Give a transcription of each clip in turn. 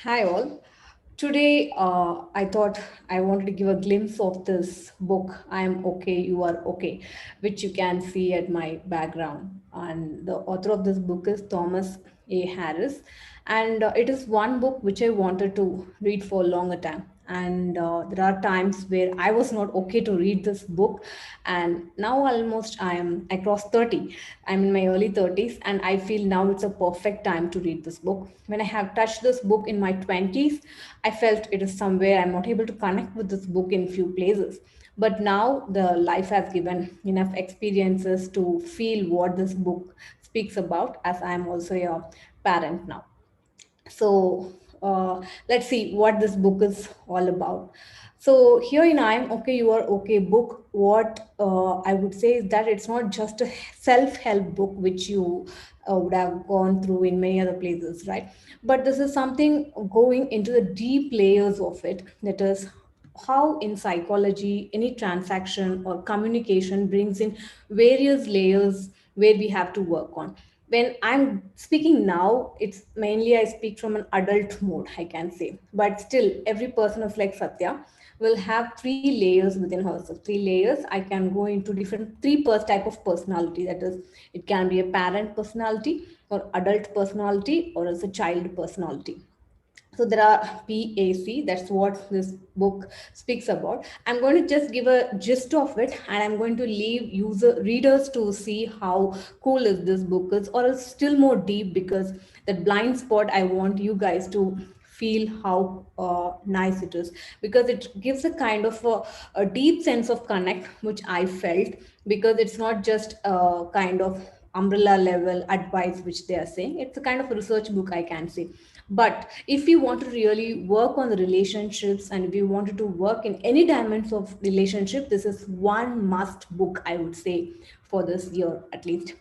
Hi all. Today, I thought I wanted to give a glimpse of this book, I Am Okay, You Are Okay, which you can see at my background. And the author of this book is Thomas A. Harris. And it is one book which I wanted to read for a longer time. And there are times where I was not okay to read this book. And now almost I crossed 30. I'm in my early 30s, and I feel now it's a perfect time to read this book. When I have touched this book in my 20s, I felt it is somewhere I'm not able to connect with this book in few places. But now the life has given enough experiences to feel what this book speaks about, as I am also a parent now. So let's see what this book is all about. So here in I'm Okay, You Are Okay book, what I would say is that it's not just a self-help book which you would have gone through in many other places, right? But this is something going into the deep layers of it. That is how in psychology any transaction or communication brings in various layers where we have to work on. When I'm speaking now, it's mainly I speak from an adult mode, I can say. But still, every person of like Satya will have three layers within herself. Three layers. I can go into different type of personality. That is, it can be a parent personality or adult personality or as a child personality. So there are PAC, that's what this book speaks about. I'm going to just give a gist of it, and I'm going to leave user readers to see how cool is this book is, or it's still more deep, because that blind spot I want you guys to feel how nice it is, because it gives a kind of a deep sense of connect which I felt, because it's not just a kind of umbrella level advice which they are saying. It's a kind of a research book, I can say. But if you want to really work on the relationships, and if you wanted to work in any dimensions of relationship, this is one must book, I would say, for this year at least.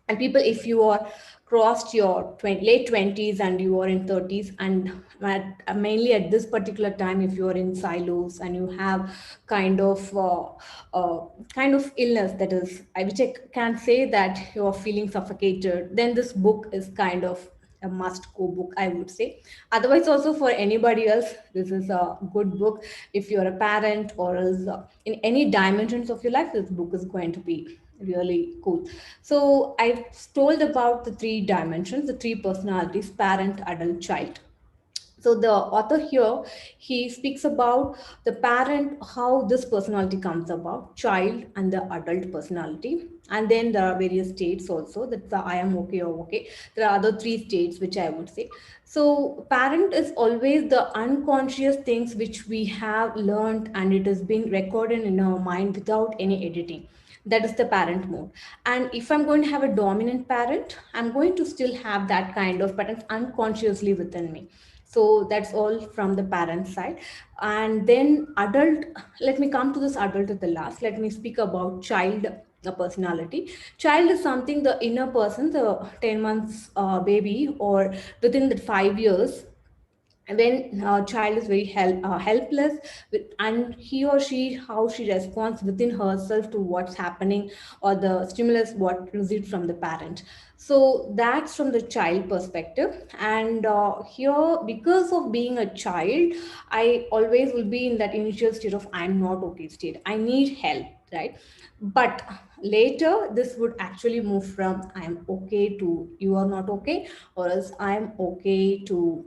And people, if you are crossed your late 20s and you are in 30s, and mainly at this particular time, if you are in silos and you have kind of kind of illness, that is which I can say that you are feeling suffocated, then this book is kind of a must go book, I would say. Otherwise also for anybody else, this is a good book. If you're a parent or else in any dimensions of your life, this book is going to be really cool. So I told about the three dimensions, the three personalities: parent, adult, child. So the author here, he speaks about the parent, how this personality comes about, child, and the adult personality. And then there are various states also. That's the I am okay or okay. There are other three states which I would say. So parent is always the unconscious things which we have learned, and it has been recorded in our mind without any editing. That is the parent mode. And if I'm going to have a dominant parent, I'm going to still have that kind of patterns unconsciously within me. So that's all from the parent side. And then adult, let me come to this adult at the last. Let me speak about child, the personality. Child is something, the inner person, the 10 months baby, or within the 5 years, when a child is very helpless with, and he or she, how she responds within herself to what's happening, or the stimulus what received from the parent. So that's from the child perspective. And here, because of being a child, I always will be in that initial state of I'm not okay state, I need help, right? But later this would actually move from I'm okay to you are not okay, or else I'm okay to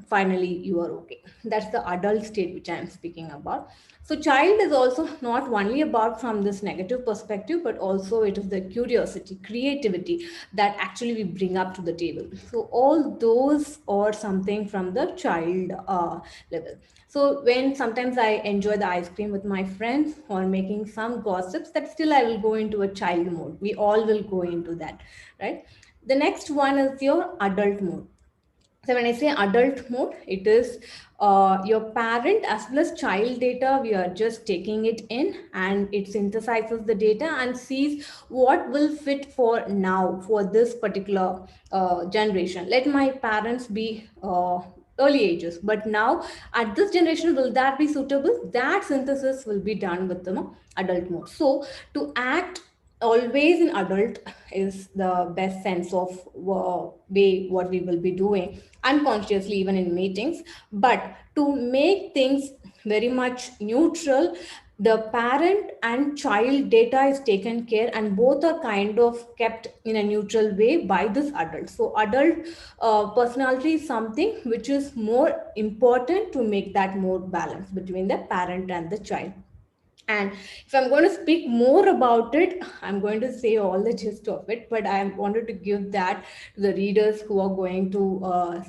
finally you are okay. That's the adult state which I'm speaking about. So child is also not only about from this negative perspective, but also it is the curiosity, creativity that actually we bring up to the table. So all those are something from the child level. So when sometimes I enjoy the ice cream with my friends or making some gossips, that still I will go into a child mode. We all will go into that, right? The next one is your adult mode. So when I say adult mode, it is your parent as well as child data. We are just taking it in, and it synthesizes the data and sees what will fit for now for this particular generation. Let my parents be early ages, but now at this generation, will that be suitable? That synthesis will be done with the adult mode. So to act always in adult is the best sense of way what we will be doing unconsciously even in meetings. But to make things very much neutral, the parent and child data is taken care, and both are kind of kept in a neutral way by this adult. So adult personality is something which is more important to make that more balance between the parent and the child. And if I'm going to speak more about it, I'm going to say all the gist of it, but I wanted to give that to the readers who are going to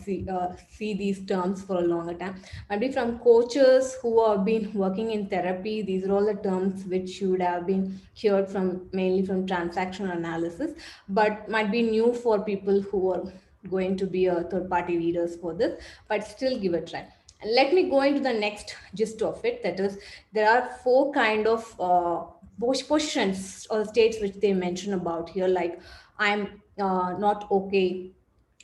see these terms for a longer time. Maybe from coaches who have been working in therapy, these are all the terms which you would have been heard from, mainly from transactional analysis, but might be new for people who are going to be a third party readers for this, but still give it a try. And let me go into the next gist of it. That is, there are four kind of positions or states which they mention about here. Like, I'm not okay,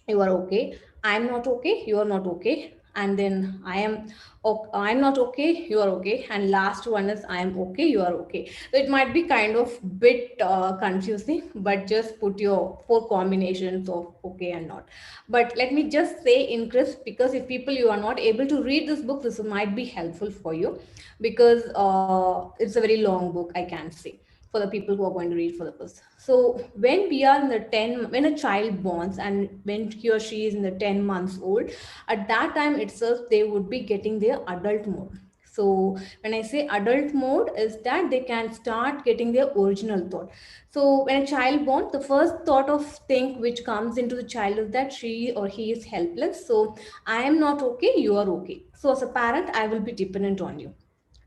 you are okay. I'm not okay, you are not okay. And then I'm not okay, you are okay. And last one is I am okay, you are okay. So it might be kind of bit confusing, but just put your four combinations of okay and not. But let me just say in crisp, because if people you are not able to read this book, this might be helpful for you, because it's a very long book, I can say, for the people who are going to read for the first. So when we are in the 10, when a child borns and when he or she is in the 10 months old, at that time itself they would be getting their adult mode. So when I say adult mode is that they can start getting their original thought. So when a child born, the first thought of thing which comes into the child is that she or he is helpless. So I am not okay, you are okay. So as a parent, I will be dependent on you.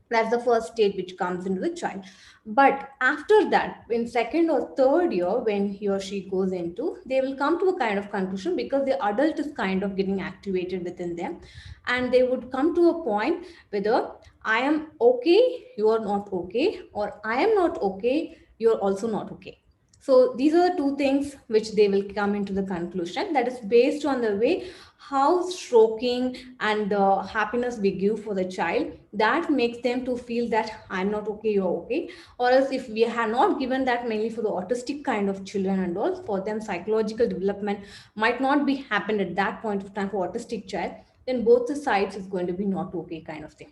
That's the first state which comes into the child. But after that, in second or third year, when he or she goes into, they will come to a kind of conclusion, because the adult is kind of getting activated within them, and they would come to a point whether I am okay, you are not okay, or I am not okay, you are also not okay. So these are the two things which they will come into the conclusion, that is based on the way how stroking and the happiness we give for the child, that makes them to feel that I'm not okay, you're okay. Or else if we have not given that, mainly for the autistic kind of children and all, for them psychological development might not be happened at that point of time for autistic child, then both the sides is going to be not okay kind of thing.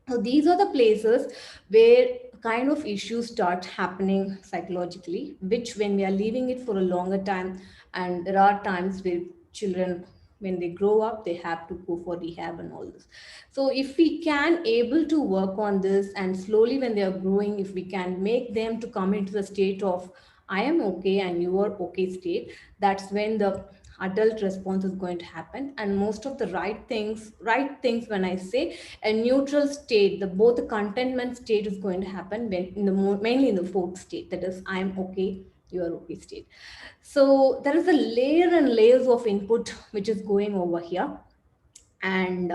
So these are the places where kind of issues start happening psychologically, which when we are leaving it for a longer time, and there are times where children, when they grow up, they have to go for rehab and all this. So if we can able to work on this, and slowly when they are growing, if we can make them to come into the state of I am okay and you are okay state, that's when the adult response is going to happen. And most of the right things, when I say a neutral state, the both the contentment state is going to happen when in the mainly in the fourth state, that is I am okay, you are okay state. So there is a layer and layers of input which is going over here. And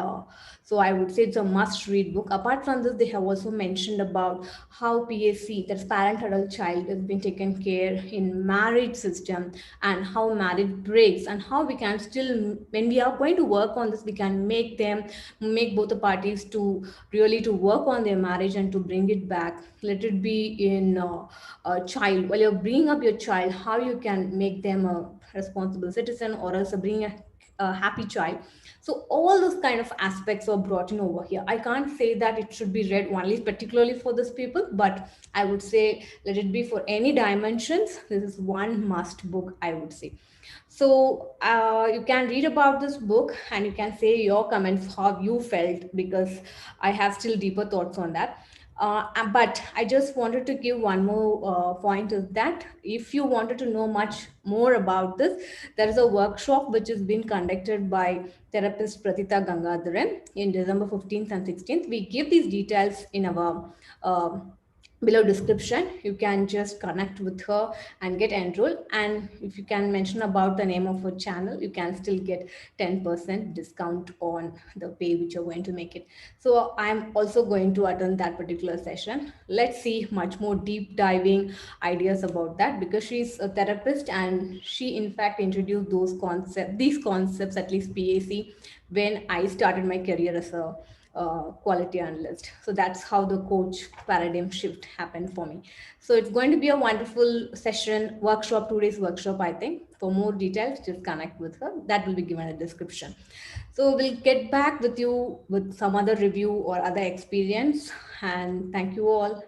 so I would say it's a must read book. Apart from this, they have also mentioned about how PAC, that's parent adult child, has been taken care in marriage system, and how marriage breaks, and how we can still, when we are going to work on this, we can make both the parties to really to work on their marriage and to bring it back. Let it be in a child, while you're bringing up your child, how you can make them a responsible citizen, or else bring a happy child. So all those kind of aspects are brought in over here. I can't say that it should be read only particularly for this people, but I would say let it be for any dimensions. This is one must book, I would say. So you can read about this book and you can say your comments, how you felt, because I have still deeper thoughts on that. But I just wanted to give one more point, is that if you wanted to know much more about this, there is a workshop which has been conducted by therapist Pratitha Gangadharan in December 15th and 16th. We give these details in our below description. You can just connect with her and get enrolled, and if you can mention about the name of her channel, you can still get 10% discount on the pay which you're going to make it. So I'm also going to attend that particular session. Let's see much more deep diving ideas about that, because she's a therapist and she in fact introduced these concepts, at least PAC, when I started my career as a quality analyst. So that's how the coach paradigm shift happened for me. So it's going to be a wonderful session, workshop, 2 days workshop, I think. For more details, just connect with her. That will be given in the description. So we'll get back with you with some other review or other experience. And thank you all.